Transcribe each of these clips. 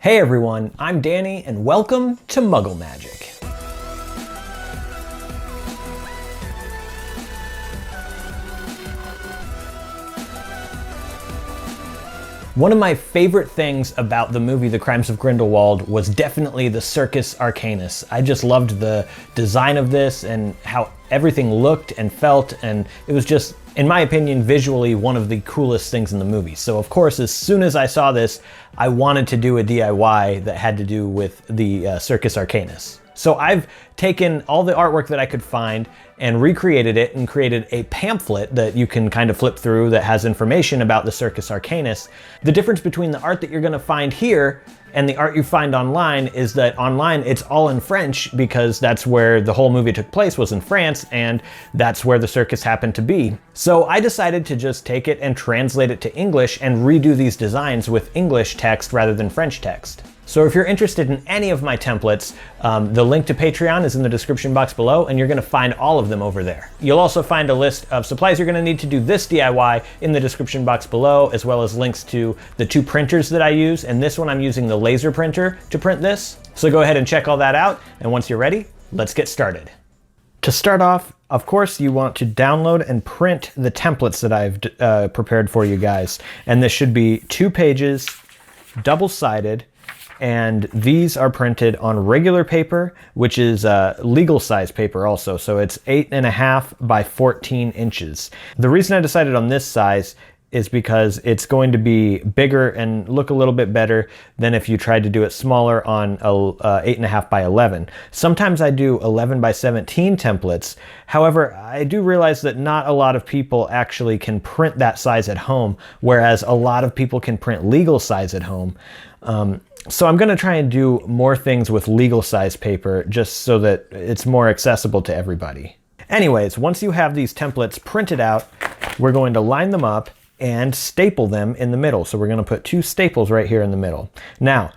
Hey everyone, I'm Danny and welcome to Muggle Magic. One of my favorite things about the movie The Crimes of Grindelwald was definitely the Circus Arcanus. I just loved the design of this and how everything looked and felt, and it was just, in my opinion, visually one of the coolest things in the movie. So of course, as soon as I saw this, I wanted to do a DIY that had to do with the Circus Arcanus. So I've taken all the artwork that I could find and recreated it and created a pamphlet that you can kind of flip through that has information about the Circus Arcanus. The difference between the art that you're gonna find here and the art you find online is that online it's all in French because that's where the whole movie took place, was in France, and that's where the circus happened to be. So I decided to just take it and translate it to English and redo these designs with English text rather than French text. So if you're interested in any of my templates, the link to Patreon is in the description box below, and you're gonna find all of them over there. You'll also find a list of supplies you're gonna need to do this DIY in the description box below, as well as links to the two printers that I use. And this one, I'm using the laser printer to print this. So go ahead and check all that out. And once you're ready, let's get started. To start off, of course, you want to download and print the templates that I've prepared for you guys. And this should be 2 pages, double-sided, and these are printed on regular paper, which is legal size paper also. So it's 8.5 by 14 inches. The reason I decided on this size is because it's going to be bigger and look a little bit better than if you tried to do it smaller on a 8.5 by 11. Sometimes I do 11 by 17 templates. However, I do realize that not a lot of people actually can print that size at home, whereas a lot of people can print legal size at home. So I'm gonna try and do more things with legal size paper just so that it's more accessible to everybody. Anyways, once you have these templates printed out, we're going to line them up and staple them in the middle. So we're gonna put 2 staples right here in the middle. Now,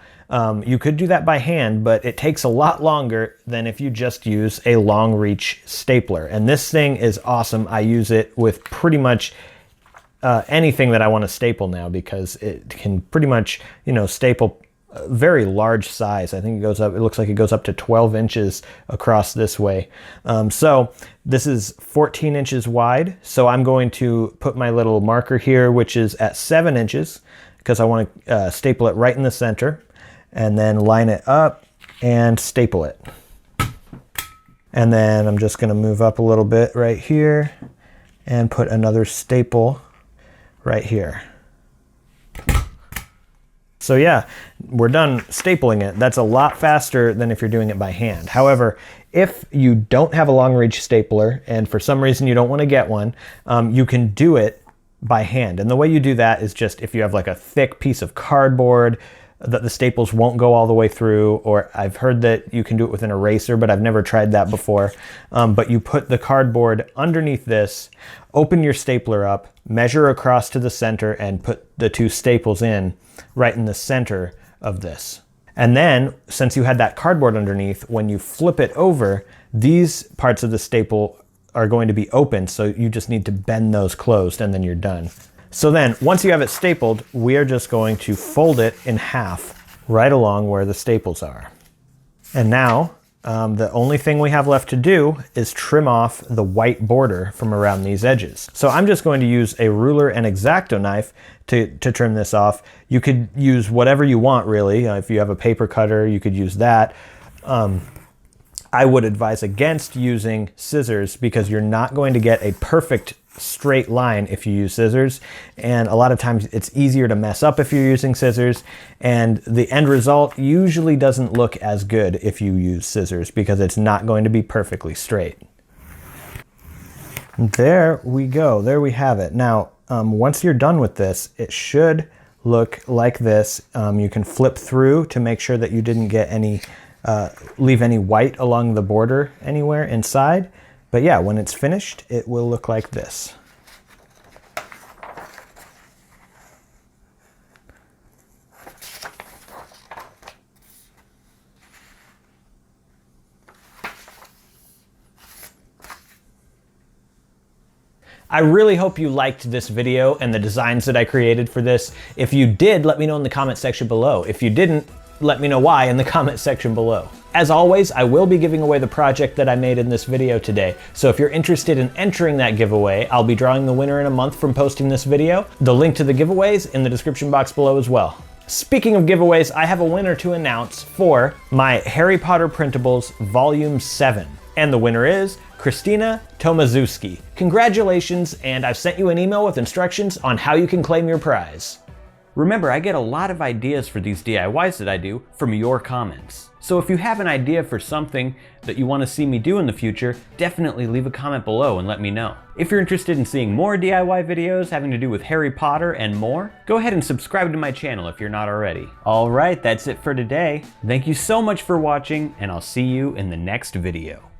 you could do that by hand, but it takes a lot longer than if you just use a long reach stapler. And this thing is awesome. I use it with pretty much anything that I want to staple now because it can pretty much, staple a very large size. I think it looks like it goes up to 12 inches across this way. So this is 14 inches wide. So I'm going to put my little marker here, which is at 7 inches, because I want to staple it right in the center, and then line it up and staple it. And then I'm just going to move up a little bit right here and put another staple right here. So yeah, we're done stapling it. That's a lot faster than if you're doing it by hand. However, if you don't have a long reach stapler and for some reason you don't want to get one, you can do it by hand. And the way you do that is just if you have like a thick piece of cardboard that the staples won't go all the way through, or I've heard that you can do it with an eraser, but I've never tried that before. But you put the cardboard underneath this, open your stapler up, measure across to the center, and put the 2 staples in right in the center of this. And then, since you had that cardboard underneath, when you flip it over, these parts of the staple are going to be open, so you just need to bend those closed and then you're done. So then, once you have it stapled, we are just going to fold it in half right along where the staples are. And now, the only thing we have left to do is trim off the white border from around these edges. So I'm just going to use a ruler and X-Acto knife to trim this off. You could use whatever you want, really. If you have a paper cutter, you could use that. I would advise against using scissors because you're not going to get a perfect straight line if you use scissors, and a lot of times it's easier to mess up if you're using scissors, and the end result usually doesn't look as good if you use scissors because it's not going to be perfectly straight. There we go, there we have it. Now once you're done with this, it should look like this. You can flip through to make sure that you didn't get any leave any white along the border anywhere inside. But yeah, when it's finished, it will look like this. I really hope you liked this video and the designs that I created for this. If you did, let me know in the comment section below. If you didn't, let me know why in the comment section below. As always, I will be giving away the project that I made in this video today, so if you're interested in entering that giveaway, I'll be drawing the winner in a month from posting this video. The link to the giveaways in the description box below as well. Speaking of giveaways, I have a winner to announce for my Harry Potter Printables Volume 7. And the winner is Christina Tomaszewski. Congratulations, and I've sent you an email with instructions on how you can claim your prize. Remember, I get a lot of ideas for these DIYs that I do from your comments. So if you have an idea for something that you want to see me do in the future, definitely leave a comment below and let me know. If you're interested in seeing more DIY videos having to do with Harry Potter and more, go ahead and subscribe to my channel if you're not already. All right, that's it for today. Thank you so much for watching, and I'll see you in the next video.